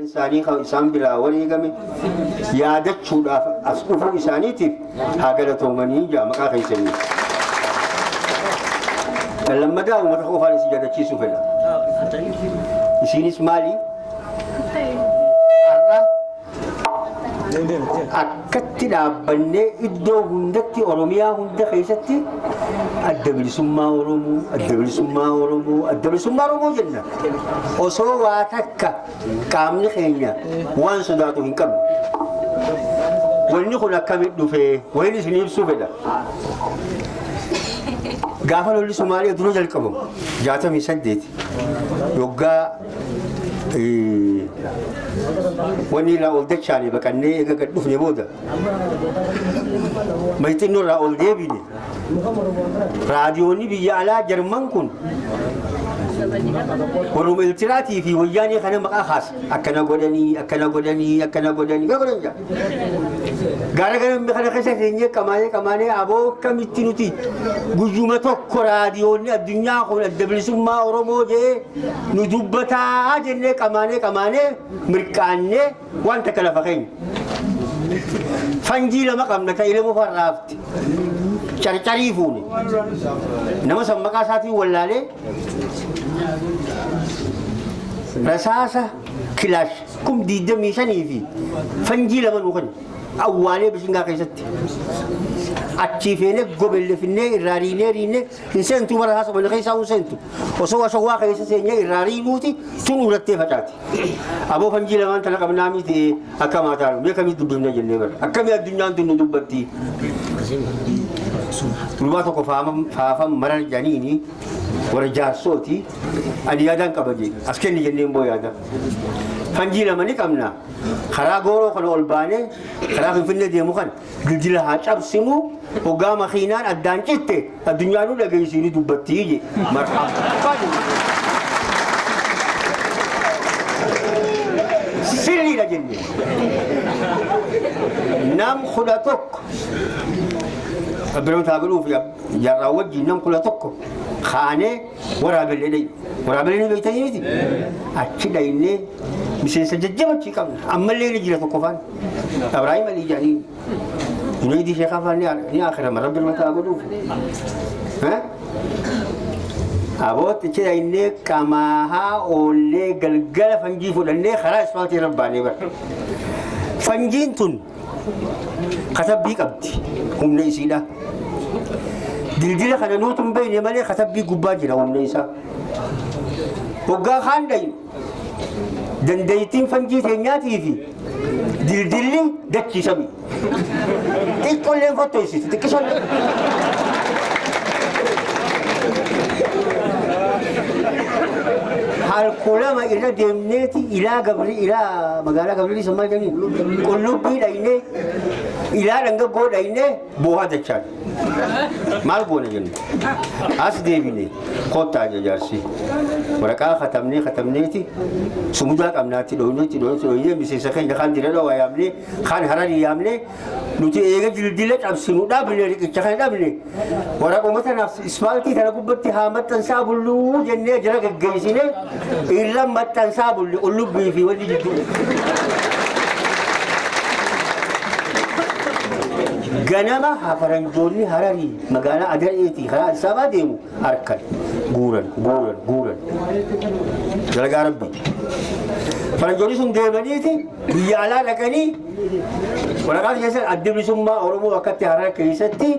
إنساني خو إنسان بلا ولي قمي يادت شو أسقف إنساني تيف هاجر تومني جامع خيسني لما داو متخوف على سجادة كيسو فينا إسيني سمالي akkatti dhaabbannee iddoo hundatti oromiyaa hunda keessatti adda bilisummaa oromoo jenna osoo waa takka qaamni keenya waan sodaatu hin qabne wanni kun akkamitti dhufee wayni isin ibsuu fedha gaafa lolli Somaaliyaa dura jalqabamu 68 yoggaa wani la ol dachane bakanne ga gaddu ne boda mai tinno la ol debi ne radio ni biya ala jarman kun kono iltirati fi wayani kana maka khas akana godani ga godanja gara gara mi kana khasa ne kamane abo kamitinuti gujuma tokko radio ni adunya ko adablisumma oromo je nu dubbata jenne kamane mirkaanne wanta kala fakeen fanji lama kamna ka ile mufarrafti charifuni nama samaka sati wallale rasasa kilash kum didda mishani fi fanji lama nukan awwale bishinga kaysatti achifene gobelle finne irarine insentu mara hasa bal khaysa unsentu osowa sowa khaysa senya irari muti tunu latte fatati abo fanji lama tan qabnami ti akama taru be kami dubna jenne bar akami adunya tunu dubbati rubato ko faafam maral janini warja soti ani yadan kabaji askeni jenne mbo yada fanji lama ni kamna khara goro kono olbane khara finne de mukan gilgila ha chabsimu وقام خينان أدان جته الدنيا نو لقى يصير دبتيجي مرحبا سيري لجنة نام خلاتك أبرم تقولوا في جرا وجه نام خلاتك خانة ورابلني بيتانيتي أكيد إني مثل سجدة شيء أما اللي نجيله كوفان إبراهيم اللي جاني نريد شيء خافني آخر مرة ربنا تقولوا ها أبوت كذا إني كماها أولي قلقلة فنجي فلاني خلاص فاتي رباني بر فنجينتون كتب بيك أبدي هم نيسيلا دلدلة خنا نوتم بيني مالي كتب بيك قباجي لهم نيسا وقا خان دايم دنديتين فنجيتين ياتي في دلدلين دكي سبي تقول لهم فوتو يسيت تكشون hal kula ma ila demneti ila gabri ila magala gabri sama gani kullu bi daine ila danga go daine boha da chan mal go ne gani as debi ne kota ja jarsi waraka khatamneti sumuda kamnati do ye mi se sakin da khan dire do wayamne khan harari yamne nuti ega dildile tabsinu da bine ri chakan da bine warako mata nafs ismalti tana kubatti hamatan sabulu jenne jara gaisine إلا ما تنسابوا اللي قلوبي في ولي جدو جنما هفرنجوني هراري مقالة أدريتي خلاص سبا ديمو أركل غورن جلقا ربي فرنجوني سن ديمانيتي بيالا لكني ولقد يسأل أدب سمما أورمو وقت هرار كيستي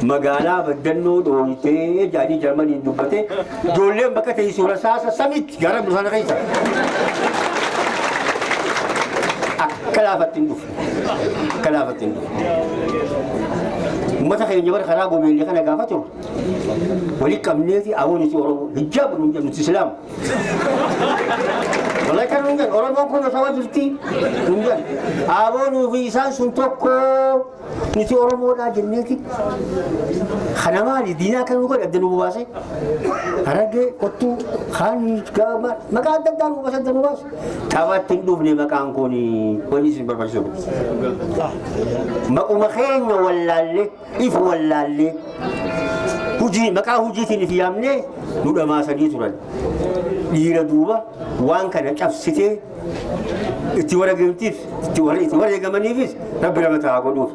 مقالة بدنو دويتي جاني جرماني دوبتي جولين بكتي سورة ساسا سميت جرم لسانا خيسا كلافة النوف متى خير جبر خرابو من اللي كان قافتو ولي كمنيتي أولي سورة هجاب من جمع الإسلام والله كان نجد أوران ما كنا سوا جرتي نجد أبونو في إنسان سنتوكو نتي أوران مولا جنتي خنامالي دينا كان نقول أبدو بواسي هرجع كتو خاني كمان ما كان تدان بواسي تدان بواسي ثابت تندوبني ما كان كوني وليس بربشوا ما أمخين ولا لي إف ولا لي هجي ما كان هجي تني في يامني نودا ما سدي ترى dhiira duuba waan kana cabsitee itti waragamtiif itti waragamaniifis rabbi nama ta'a godhuuf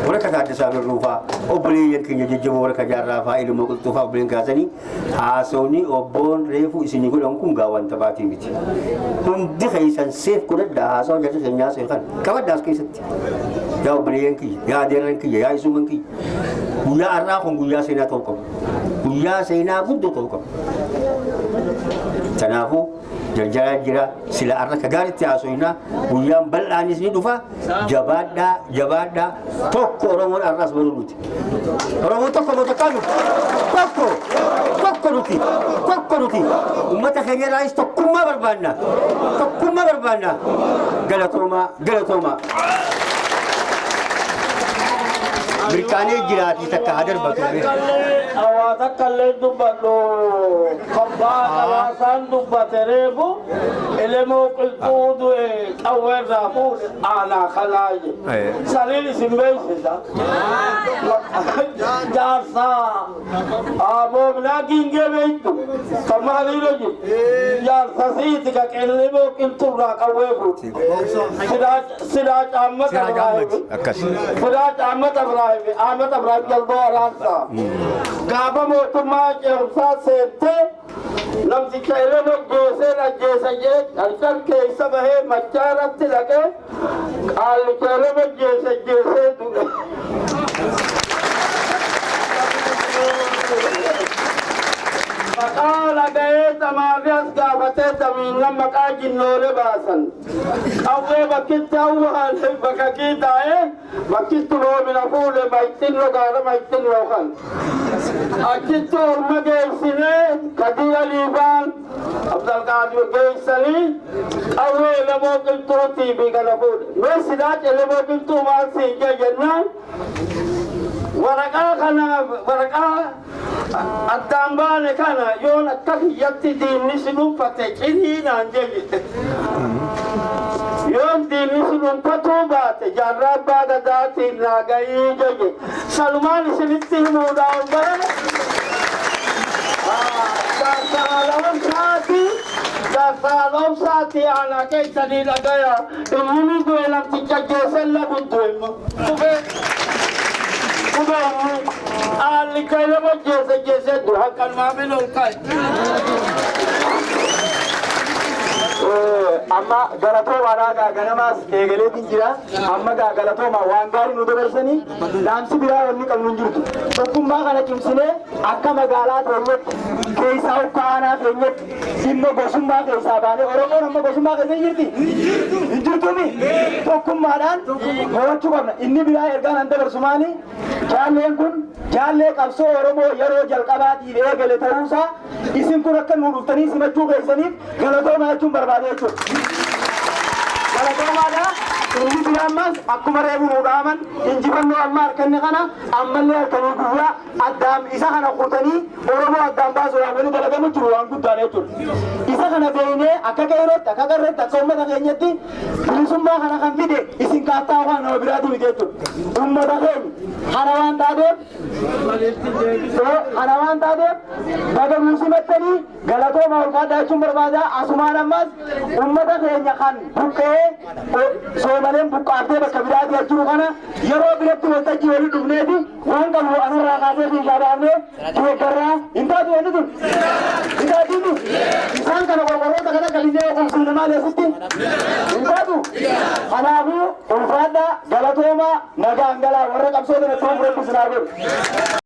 warra taaddasaa birruufaa obboleeyyan keenya jajjaboo warra jaarraafaa ilmoo qulxuufaa obboleen kaasanii haasawni obboon reefu isinii godhan kun gaawwan taphaatii miti hundi keessan seef godhadhaa haasawa jarri keenyaa seefan qabaddaas keessatti yaa obboleeyyan kiyya yaa adeerran kiyya yaa isuman kiyya guyyaa har'aa kun guyyaa seenaa ta'uu qabu guyyaa seenaa guddoo ta'uu qabu kanaafuu jarjara jira sila arra kagaaritti haasoyna guyyaan bal'aanis ni dhufa jabaadhaa tokko oromoon arras baruuti oromoon tokko mootakaanu tokko nuti ummata keenya raayis tokkummaa barbaanna galatoomaa Birkaanee jiraati takka hadarbatu awaata kallee dubbadhu kabbaa hawaasaan dubbate reefu elemoo qilxuu du'e qawweerraa fuudhe aanaa kalaaje saliin isin beeksisa jaarsaa boobnaa giingee beektu kan maaliidha jiru jaarsa siiti ka qillemoo qilxuurraa qawwee fuudhe sidaa caammata biraahibi Ahmad Ibrahim Jalboo Araansa gaafa mootummaa ce'umsaa seentee namticha elemoo geesseen ajjeesa jee halkan keessa bahee machaa irratti dhaqee qaallicha elemoo geessee du'e. Maqaa laga'ee tamaariyaas gaafatee tamiinna maqaa jinnoolee baasan. Qawwee bakkitti awwaalee bakka kiitaa'ee bakkitti roobina fuule mayxinno gaara mayxinno kan. Achitti orma geessinee Kadiya Liibaan Abdalqaadir geessanii qawwee elemoo qilxuutii fi kana fuudhe. Meessidhaa elemoo qilxuu maal siin jennaan waraqaa addaan baane kana yoon akka kiyyatti diinni si dhuunfate ciniinaan jedhe yoon diinni si dhuunfatuu baate jaarraa abbaa gadaatiin naagayii jedhe salumaan isinitti himuudhaan bare Jaarsaaloom saati aanaa keessanii dhagaya inni du'e namticha geessan labuddu immoo Ali kaya mo jese duha kan mamin olkay. Amma galatoo waraga ganamas eegaleetiin jira amma galatoo waan gaarii nu dabarsanii dhaamsi biraa wanni qabnu hin jirtu tokkummaa kana cimsinee akka magaalaa teenyetti keessaa ukkaanaa teenyetti dhimma gosummaa keessaa baanee oromoon amma gosummaa keessa hin jirtumi tokkummaadhaan hojjechuu qabna inni biraa ergaan an dabarsumaani jaalleen kun jaallee qabsoo oromoo yeroo jalqabaatiin eegale ta'uusaa isin kun akka nu dhuftanii simachuu keessaniif galatoomaa jechuun barbaade jechuudha. Galatoomaadha inni biraammas akkuma reefu nu dhaaman injifannoo amma harkanne kana ammallee harkanii guyyaa addaan isa kana kutanii oromoo addaan baasuudhaan wani dalagamu jiru waan guddaan jechuudha. Isa kana beeknee akka qeerootti akka qarreetti akka uummata keenyatti bilisummaa kana kan fide isin kaattaa waan nama biraati miti jechuudha. Uummata keenya kana waan taateef baga nuusimattanii galatooma olkaadhaa jechuun barbaada asumaan ammas uummata keenya kan buqqee soomaleen buqqaaftee bakka biraatti jiru kana yeroo biratti waltajjii walii dhufneeti waan qabu anarraa kaasee fiigaa dhaabnee deeggarraa hin taatu wanni tun hin taatiinu isaan kana qorqorroota kana qabinnee qulqullina maaleessitti hin taatu kanaafuu ulfaadhaa galatooma nagaan galaa warra qabsoo kana tuun fudhadhu sinaa godhu.